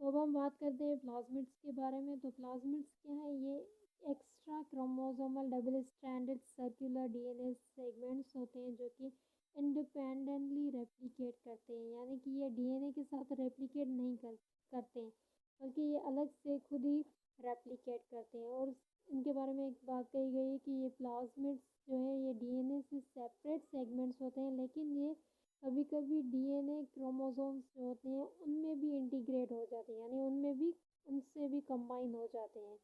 तो अब हम बात करते हैं प्लाज़मिड्स के बारे में। तो प्लाज़मिड्स क्या है? ये extra chromosomal double stranded circular DNA segments होते हैं जो कि इंडिपेंडेंटली रेप्लिकेट करते हैं, यानी कि ये डीएनए के साथ रेप्लिकेट नहीं करते हैं, बल्कि ये अलग से खुद ही रेप्लिकेट करते हैं। और इनके बारे में एक बात कही गई है कि ये प्लाज़मिड्स जो है ये डीएनए से सेपरेट सेगमेंट्स होते हैं, लेकिन ये कभी कभी डीएनए क्रोमोसोम्स जो होते हैं उनमें भी इंटीग्रेट हो जाते हैं, यानी उनमें भी उनसे भी कंबाइन हो जाते हैं।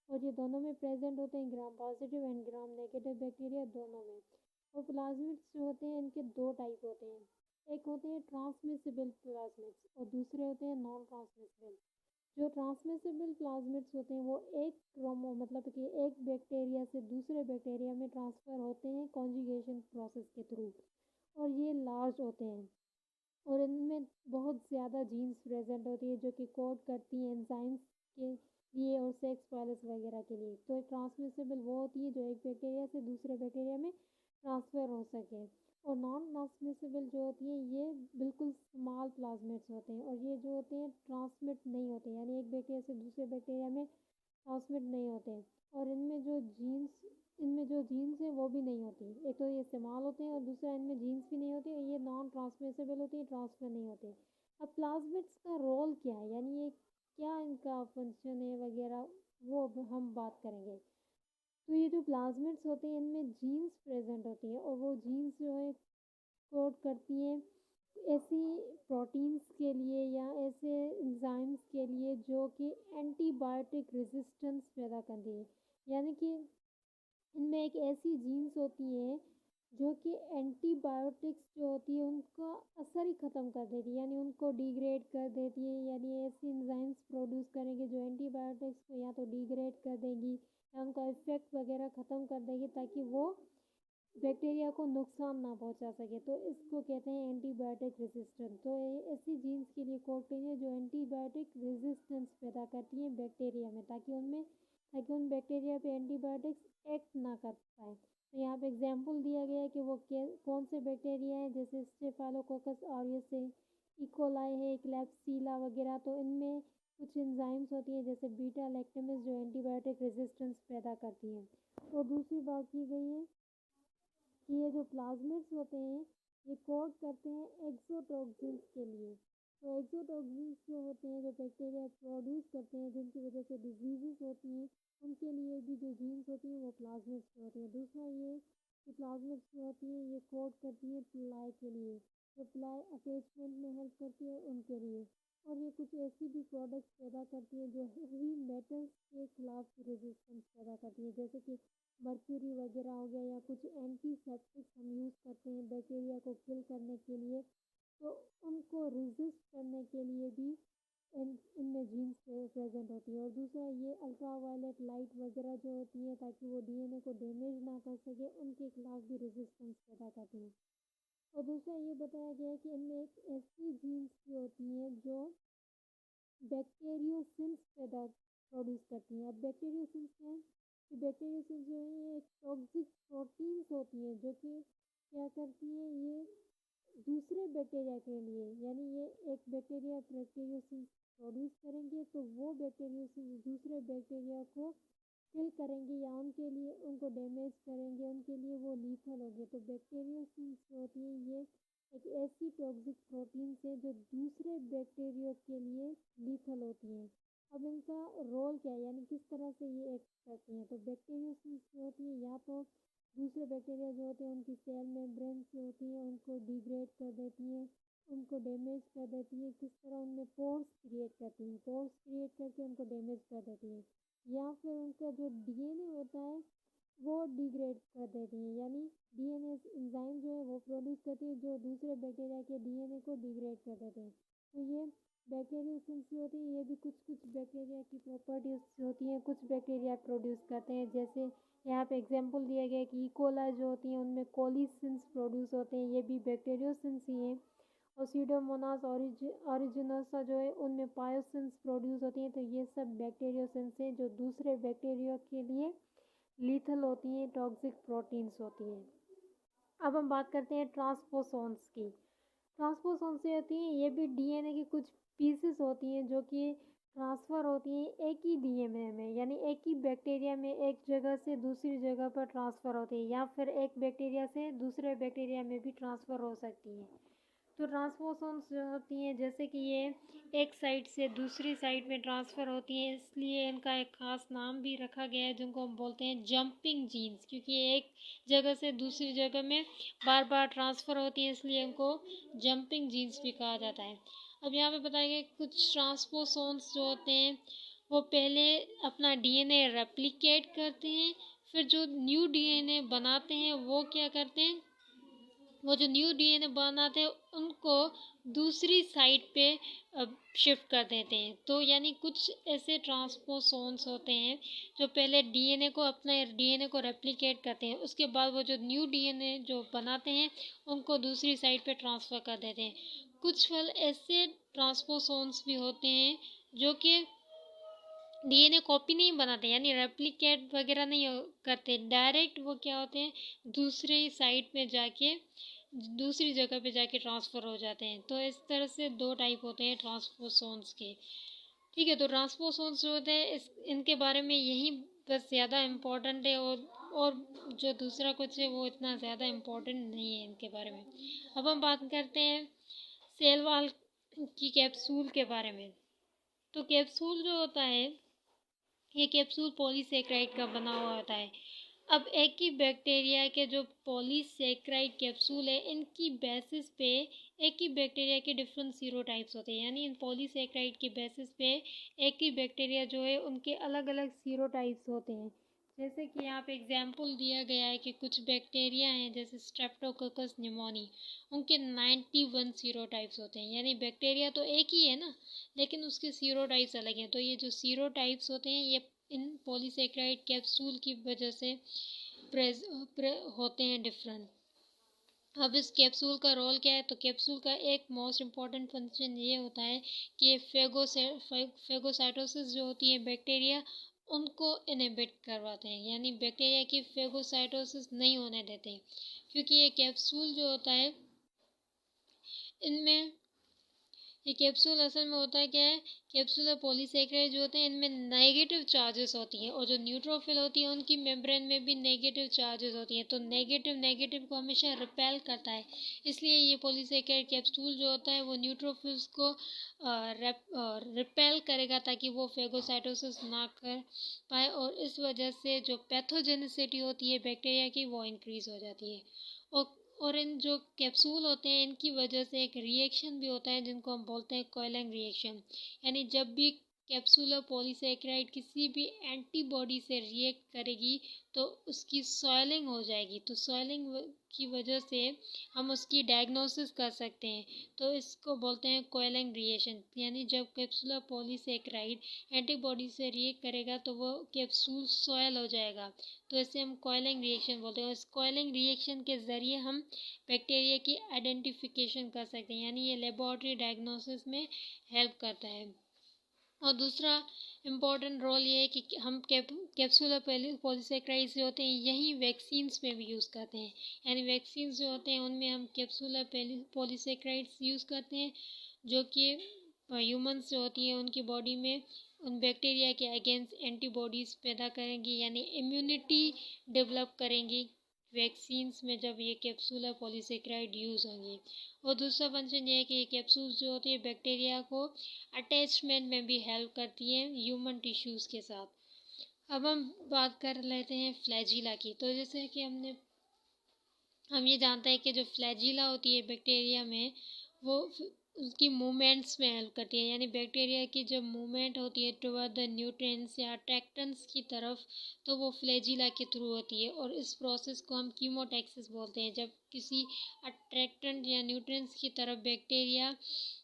और ये दोनों में प्रेजेंट होते हैं, gram positive and gram negative bacteria दोनों में। और प्लाज्मिड्स जो होते हैं इनके दो टाइप होते हैं, एक होते हैं ट्रांसमिसिबल प्लाज्मिड्स और दूसरे होते हैं नॉन ट्रांसमिसिबल। जो ट्रांसमिसिबल प्लाज्मिड्स होते हैं वो एक क्रोमो मतलब कि एक बैक्टीरिया से दूसरे बैक्टीरिया में ट्रांसफ़र होते हैं कॉन्जुगेशन प्रोसेस के थ्रू, और ये लार्ज होते हैं और इनमें बहुत ज़्यादा जीन्स प्रेजेंट होती है जो कि कोड करती हैं एंजाइम्स के लिए और सेक्स वायलेंस वगैरह के लिए। तो ट्रांसमिसिबल वो होती है जो एक बैक्टीरिया से दूसरे बैक्टीरिया में ट्रांसफ़र हो सके। और नॉन ट्रांसमिसिबल जो होती है ये बिल्कुल स्मॉल प्लाज्मिड्स होते हैं, और ये जो होते हैं ट्रांसमिट नहीं होते, यानी एक बैक्टीरिया से दूसरे बैक्टीरिया में ट्रांसमिट नहीं होते। और इनमें जो जीन्स है वो भी नहीं होती। एक तो ये इस्तेमाल होते हैं और दूसरा इनमें जीन्स भी नहीं होती, और ये नॉन ट्रांसमिसिबल होती है, ट्रांसफर नहीं होते। अब प्लाज्मिड्स का रोल क्या है, यानी ये क्या इनका फंक्शन है वगैरह, वो अब हम बात करेंगे। तो ये जो प्लाज्मिड्स होते हैं इनमें जीन्स प्रेजेंट होती हैं, और वो जीन्स जो है कोड करती हैं ऐसी प्रोटीन्स के लिए या ऐसे एंजाइम्स के लिए जो कि एंटीबायोटिक रेजिस्टेंस पैदा करती है। यानी कि इनमें एक ऐसी जीन्स होती है जो कि एंटीबायोटिक्स जो होती है उनका असर ही ख़त्म कर देती है, यानी उनको डिग्रेड कर देती है। यानी ऐसी एंजाइम्स प्रोड्यूस करेंगे जो एंटीबायोटिक्स को या तो डिग्रेड कर देगी या उनका इफेक्ट वगैरह ख़त्म कर देगी, ताकि वो बैक्टीरिया को नुकसान ना पहुंचा सके। तो इसको कहते हैं एंटीबायोटिक रेजिस्टेंस। तो ये ऐसी जीन्स के लिए कोड करिए जो एंटीबायोटिक रेजिस्टेंस पैदा करती हैं बैक्टीरिया में, ताकि उन बैक्टीरिया पे एंटीबायोटिक्स एक्ट ना कर पाए। तो यहाँ पे एग्जांपल दिया गया है कि वो कौन से बैक्टीरिया हैं, जैसे स्टेफाइलोकोकस ऑरियस है, इकोलाई है, क्लैप्सिला वगैरह। तो इनमें कुछ एंजाइम्स होती हैं जैसे बीटा लैक्टेमेस जो एंटीबायोटिक रेजिस्टेंस पैदा करती हैं। तो दूसरी बात की गई है कि ये जो प्लाज्मिड्स होते हैं ये कोड करते हैं एक्सोटॉक्सिन्स के लिए। तो एक्सोटॉक्सिन्स जो होते हैं जो बैक्टीरिया प्रोड्यूस करते हैं जिनकी वजह से डिजीजेस होती हैं, उनके लिए भी जो जीन्स होती हैं वो प्लाज्मिड्स होती हैं। दूसरा ये कि प्लाज्मिड्स जो होती हैं ये कोड करती हैं प्लाई के लिए, जो प्लाई अटैचमेंट में हेल्प करती है उनके लिए। और ये कुछ ऐसी भी प्रोडक्ट्स पैदा करती है जो हेवी मेटल्स के खिलाफ रेजिस्टेंस पैदा करती है, जैसे कि मर्क्यूरी वगैरह हो गया, या कुछ एंटीसेप्टिक्स हम यूज़ करते हैं बैक्टीरिया को किल करने के लिए। तो उनको रेजिस्ट करने के लिए भी इनमें जीन्स प्रेजेंट होती है। और दूसरा ये अल्ट्रा वायलेट लाइट वगैरह जो होती है ताकि वो डीएनए को डैमेज ना कर सके, उनके खिलाफ भी रेजिस्टेंस पैदा करती हैं। और दूसरा ये बताया गया है कि इनमें एक ऐसी जीन्स भी होती हैं जो बैक्टीरियोसिन्स पैदा प्रोड्यूस करती हैं। अब बैक्टीरियोसिन्स क्या है कि बैक्टीरियोसिन्स जो है ये एक टॉक्सिक प्रोटीन्स होती हैं जो कि क्या करती है, ये दूसरे बैक्टीरिया के लिए, यानी ये एक बैक्टीरियोसिन्स प्रोड्यूस करेंगे तो वो बैक्टीरियोसिन्स दूसरे बैक्टीरिया को किल करेंगे या उनके लिए उनको डैमेज करेंगे, उनके लिए वो लीथल होंगे। तो बैक्टीरियोसिन्स जो होती है ये एक ऐसी टॉक्सिक प्रोटीन्स है जो दूसरे बैक्टीरिया के लिए लीथल होती हैं। अब इनका रोल क्या है, यानी किस तरह से ये एक्ट करती हैं। तो बैक्टीरियोसिन्स जो होती है या तो दूसरे बैक्टीरिया जो होते हैं उनकी सेल मेम्ब्रेन जो होती है उनको डिग्रेड कर देती हैं, उनको डैमेज कर देती है। किस तरह उनमें पोर्स क्रिएट करती हैं, पोर्स क्रिएट करके उनको डैमेज कर देती हैं, या फिर उनका जो डीएनए होता है वो डिग्रेड कर देती हैं, यानी डीएनए एंजाइम जो है वो प्रोड्यूस करती है जो दूसरे बैक्टीरिया के डीएनए को डिग्रेड कर देते हैं। तो ये बैक्टीरियोसिन्स जो होती है ये भी कुछ कुछ बैक्टीरिया की प्रॉपर्टीज होती हैं, कुछ बैक्टीरिया प्रोड्यूस करते हैं। जैसे यहाँ पे एग्जांपल दिया गया है कि इकोला जो होती हैं उनमें कोलिसिन्स प्रोड्यूस होते हैं, ये भी बैक्टीरियोसिन्स ही हैं। और सीडोमोनास ओरिजिनोसा जो है उनमें पायोसिन्स प्रोड्यूस होती हैं। तो ये सब बैक्टीरियोसिन्स हैं जो दूसरे बैक्टीरिया के लिए लीथल होती हैं, टॉक्सिक प्रोटीन्स होती हैं। अब हम बात करते हैं ट्रांसपोसोन्स की। ट्रांसपोसोन्स से होती हैं ये भी डीएनए की कुछ पीसेस होती हैं जो कि ट्रांसफ़र होती हैं एक ही डीएनए में, यानी एक ही बैक्टीरिया में एक जगह से दूसरी जगह पर ट्रांसफ़र होती है, या फिर एक बैक्टीरिया से दूसरे बैक्टीरिया में भी ट्रांसफ़र हो सकती है। तो ट्रांसपोसोन्स जो होती हैं, जैसे कि ये एक साइट से दूसरी साइट में ट्रांसफ़र होती हैं, इसलिए इनका एक ख़ास नाम भी रखा गया है जिनको हम बोलते हैं जंपिंग जीन्स, क्योंकि ये एक जगह से दूसरी जगह में बार बार ट्रांसफ़र होती हैं, इसलिए इनको जंपिंग जीन्स भी कहा जाता है। अब यहाँ पे बताया गया कुछ ट्रांसपोसोन्स जो होते हैं वो पहले अपना डीएनए रेप्लिकेट करते हैं, फिर जो न्यू डीएनए बनाते हैं वो क्या करते हैं, वो जो न्यू डीएनए बनाते हैं उनको दूसरी साइट पे शिफ्ट कर देते हैं। तो यानी कुछ ऐसे ट्रांसपोसोन्स होते हैं जो पहले डीएनए को अपना डीएनए को रेप्लिकेट करते हैं, उसके बाद वो जो न्यू डीएनए जो बनाते हैं उनको दूसरी साइट पे ट्रांसफ़र कर देते हैं। कुछ फल ऐसे ट्रांसपोसोन्स भी होते हैं जो कि डीएनए कॉपी नहीं बनाते, यानी रेप्लिकेट वगैरह नहीं करते, डायरेक्ट वो क्या होते हैं दूसरी साइट में जाके दूसरी जगह पे जाके ट्रांसफ़र हो जाते हैं। तो इस तरह से दो टाइप होते हैं ट्रांसपोसोन्स के। ठीक है, तो ट्रांसपोसोन्स जो होते हैं इनके बारे में यही बस ज़्यादा इम्पोर्टेंट है, और जो दूसरा कुछ है वो इतना ज़्यादा इम्पोर्टेंट नहीं है इनके बारे में। अब हम बात करते हैं सेल वॉल की कैप्सूल के बारे में। तो कैप्सूल जो होता है ये कैप्सूल पॉलीसेकेराइड का बना हुआ होता है। अब एक ही बैक्टीरिया के जो पॉलीसेकेराइड कैप्सूल है इनकी बेसिस पे एक ही बैक्टीरिया के डिफरेंट सीरोटाइप्स होते हैं, यानी इन पॉलीसेकेराइड के बेसिस पे एक ही बैक्टीरिया जो है उनके अलग अलग सीरोटाइप्स होते हैं। जैसे कि यहाँ पे एग्जाम्पल दिया गया है कि कुछ बैक्टीरिया हैं जैसे स्ट्रेप्टोकोकस निमोनी, उनके 91 सीरोटाइप्स होते हैं, यानी बैक्टीरिया तो एक ही है ना, लेकिन उसके सीरोटाइप्स अलग हैं। तो ये जो सीरोटाइप्स होते हैं ये इन पॉलीसेकेराइड कैप्सूल की वजह से होते हैं डिफरेंट। अब इस कैप्सूल का रोल क्या है, तो कैप्सूल का एक मोस्ट इम्पॉर्टेंट फंक्शन ये होता है कि फेगोसाइटोसिस जो होती है बैक्टीरिया उनको इनहिबिट करवाते हैं, यानी बैक्टीरिया की फेगोसाइटोसिस नहीं होने देते, क्योंकि ये कैप्सूल जो होता है इनमें ये कैप्सूल असल में होता है क्या है, कैप्सूल और पॉलीसेकेराइड जो होते हैं इनमें नेगेटिव चार्जेस होती हैं, और जो न्यूट्रोफिल होती है उनकी मेम्ब्रेन में भी नेगेटिव चार्जेस होती हैं। तो नेगेटिव को हमेशा रिपेल करता है, इसलिए ये पॉलीसेकेराइड कैप्सूल जो होता है वो न्यूट्रोफिल्स को रिपेल करेगा ताकि वो फेगोसाइटोसिस ना कर पाए, और इस वजह से जो पैथोजेनिसिटी होती है बैक्टीरिया की वो इंक्रीज़ हो जाती है। और इन जो कैप्सूल होते हैं इनकी वजह से एक रिएक्शन भी होता है जिनको हम बोलते हैं कॉइलिंग रिएक्शन, यानी जब भी कैप्सूल और पॉलीसेकेराइड किसी भी एंटीबॉडी से रिएक्ट करेगी तो उसकी सॉइलिंग हो जाएगी, तो सॉइलिंग की वजह से हम उसकी डायग्नोसिस कर सकते हैं। तो इसको बोलते हैं कॉइलिंग रिएक्शन, यानी जब कैप्सूल और पॉलीसेकेराइड एंटीबॉडी से रिएक्ट करेगा तो वो कैप्सूल सॉयल हो जाएगा, तो इसे हम कॉइलिंग रिएक्शन बोलते हैं। इस कॉइलिंग रिएक्शन के ज़रिए हम बैक्टीरिया की आइडेंटिफिकेशन कर सकते हैं, यानी ये लेबॉरेटरी डायग्नोसिस में हेल्प करता है। और दूसरा इम्पॉर्टेंट रोल ये है कि हम कैप्सूल और पॉलीसेकेराइड जो होते हैं यही वैक्सीन्स में भी यूज़ करते हैं, यानी वैक्सीन्स जो होते हैं उनमें हम कैप्सूल और पॉलीसेकेराइड्स यूज़ करते हैं, जो कि ह्यूमन्स जो होती हैं उनकी बॉडी में उन बैक्टीरिया के अगेंस्ट एंटीबॉडीज़ पैदा करेंगी, यानी इम्यूनिटी डेवलप करेंगी वैक्सीन्स में जब ये कैप्सूल और पॉलीसेकेराइड यूज़ होंगे। और दूसरा फंक्शन ये है कि ये कैप्सूल्स जो होती है बैक्टीरिया को अटैचमेंट में भी हेल्प करती हैं ह्यूमन टिश्यूज़ के साथ। अब हम बात कर लेते हैं फ्लैजिला की। तो जैसे कि हम ये जानते हैं कि जो फ्लैजिला होती है बैक्टीरिया में वो उसकी मूवमेंट्स में हेल्प करती है, यानी बैक्टीरिया की जब मूवमेंट होती है टुवर्ड द न्यूट्रिएंट्स या अट्रैक्टेंट्स की तरफ तो वो फ्लैजिला के थ्रू होती है, और इस प्रोसेस को हम कीमोटैक्सिस बोलते हैं। जब किसी अट्रैक्टेंट या न्यूट्रिएंट्स की तरफ बैक्टीरिया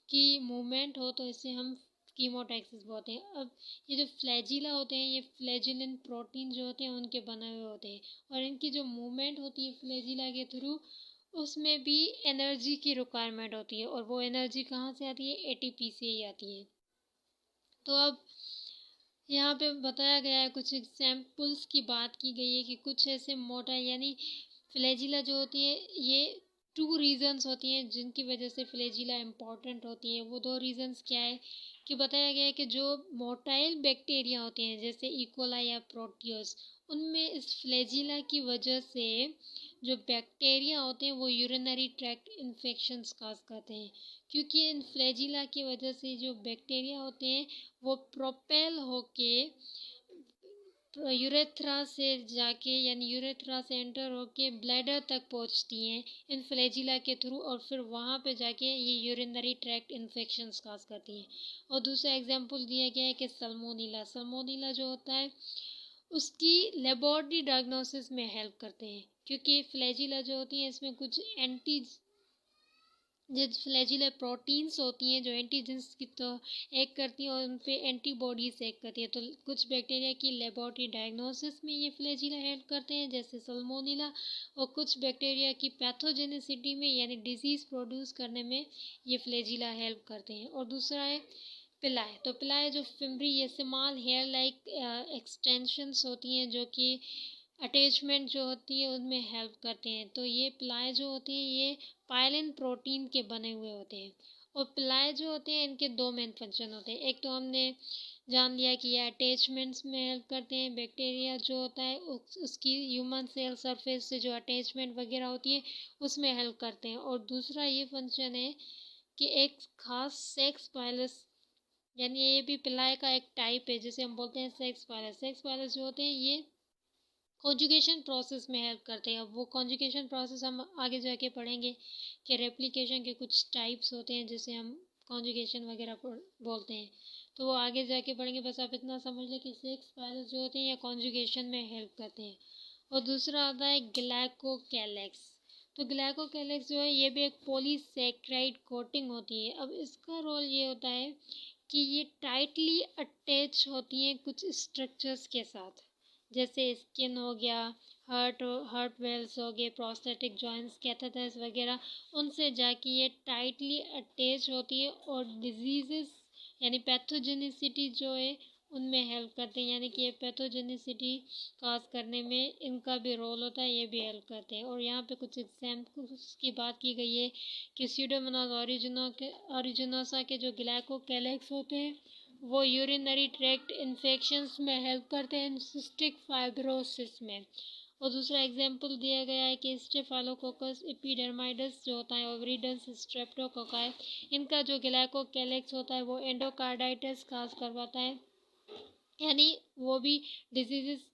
की मूवमेंट हो तो इसे हम कीमोटैक्सिस बोलते हैं। अब ये जो फ्लैजिला होते हैं ये फ्लैजिलिन प्रोटीन जो होते हैं उनके बने हुए होते हैं, और इनकी जो मूवमेंट होती है फ्लैजिला के थ्रू उसमें भी एनर्जी की रिक्वायरमेंट होती है, और वो एनर्जी कहाँ से आती है, एटीपी से ही आती है। तो अब यहाँ पे बताया गया है, कुछ एग्जाम्पल्स की बात की गई है कि कुछ ऐसे मोटा यानी फ्लैजिला जो होती है ये 2 रीज़न्स होती हैं जिनकी वजह से फ्लैजिला इम्पॉर्टेंट होती है। वो 2 रीज़न्स क्या है कि बताया गया है कि जो मोटाइल बैक्टीरिया होते हैं जैसे इकोलाई या प्रोटियोस, उनमें इस फ्लैजिला की वजह से जो बैक्टीरिया होते हैं वो यूरिनरी ट्रैक्ट इन्फेक्शंस काज करते हैं, क्योंकि इन फ्लैजिला की वजह से जो बैक्टीरिया होते हैं वो प्रोपेल होके यूरेथ्रा से जाके यानी यूरेथ्रा से एंटर होके ब्लैडर तक पहुंचती हैं इन फ्लैजिला के थ्रू, और फिर वहाँ पे जाके ये यूरिनरी ट्रैक्ट इन्फेक्शंस काज करती हैं। और दूसरा एग्जांपल दिया गया है कि सल्मोनीला, सल्मोनीला जो होता है उसकी लेबोरेटरी डायग्नोसिस में हेल्प करते हैं, क्योंकि फ्लैजिला जो होती है इसमें कुछ फ्लैजिला प्रोटीन्स होती हैं जो एंटीजेंस की तो एक करती हैं और उन पे एंटीबॉडीज एक करती है। तो कुछ बैक्टीरिया की लेबोरेटरी डायग्नोसिस में ये फ्लैजिला हेल्प करते हैं जैसे सल्मोनेला, और कुछ बैक्टीरिया की पैथोजेनिसिटी में यानी डिजीज़ प्रोड्यूस करने में ये फ्लैजिला हेल्प करते हैं। और दूसरा है पिलाए, तो पिलाए जो फिम्बरी ये स्मॉल हेयर लाइक एक्सटेंशंस होती हैं जो कि अटैचमेंट जो होती है उनमें हेल्प करते हैं। तो ये पिलाए जो होती हैं ये पायलिन प्रोटीन के बने हुए होते हैं। और पिलाए जो होते हैं इनके दो मेन फंक्शन होते हैं। एक तो हमने जान लिया कि ये अटैचमेंट्स में हेल्प करते हैं, बैक्टीरिया जो होता है उसकी ह्यूमन सेल सरफेस से जो अटैचमेंट वगैरह होती है उसमें हेल्प करते हैं। और दूसरा ये फंक्शन है कि एक खास सेक्स पायलस, यानी ये भी पिलाए का एक टाइप है जिसे हम बोलते हैं सेक्स पायलस। सेक्स पायलस जो होते हैं ये कॉन्जुगेशन प्रोसेस में हेल्प करते हैं। अब वो कॉन्जुगेशन प्रोसेस हम आगे जाके पढ़ेंगे कि रेप्लिकेशन के कुछ टाइप्स होते हैं जिसे हम कॉन्जुगेशन वगैरह बोलते हैं, तो वो आगे जाके पढ़ेंगे। बस आप इतना समझ लें कि सेक्स पायलस जो होते हैं ये कॉन्जुगेशन में हेल्प करते हैं। और दूसरा आता है ग्लाइकोकैलेक्स। तो ग्लाइकोकैलेक्स जो है ये भी एक पॉलीसैकेराइड कोटिंग होती है। अब इसका रोल ये होता है कि ये टाइटली अटैच होती हैं कुछ स्ट्रक्चर्स के साथ, जैसे स्किन हो गया, हार्ट वेल्स हो गए, प्रोस्थेटिक जॉइंट्स, कैथेटर्स वगैरह, उनसे जाके ये टाइटली अटैच होती है और डिजीजेस यानी पैथोजेनिसिटी जो है उनमें हेल्प करते हैं, यानी कि ये पैथोजेनिसिटी काज करने में इनका भी रोल होता है, ये भी हेल्प करते हैं। और यहाँ पे कुछ एग्जाम्पल्स की बात की गई है कि स्यूडोमोनास ओरिजिनोसा के जो ग्लाइकोकैलेक्स होते हैं वो यूरिनरी ट्रैक्ट इन्फेक्शंस में हेल्प करते हैं सिस्टिक फाइब्रोसिस में। और दूसरा एग्जांपल दिया गया है कि स्टेफाइलोकोकस एपिडर्माइडस जो होता है और विरिडेंस स्ट्रेप्टोकोकाई, इनका जो ग्लाइकोकैलेक्स होता है वो एंडोकार्डाइटिस काज करवाता है, यानी वो भी डिजीजेस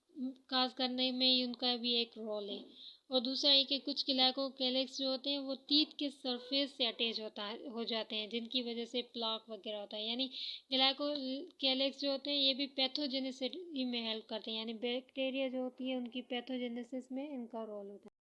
काज करने में उनका भी एक रोल है। और दूसरा है कि कुछ ग्लाइकोकैलेक्स जो होते हैं वो टीथ के सरफेस से अटैच हो जाते हैं जिनकी वजह से प्लाक वगैरह होता है, यानी ग्लाइकोकैलेक्स जो होते हैं ये भी पैथोजेनिसिटी में हेल्प करते हैं, यानी बैक्टीरिया जो होती है उनकी पैथोजेनेसिस में इनका रोल होता है।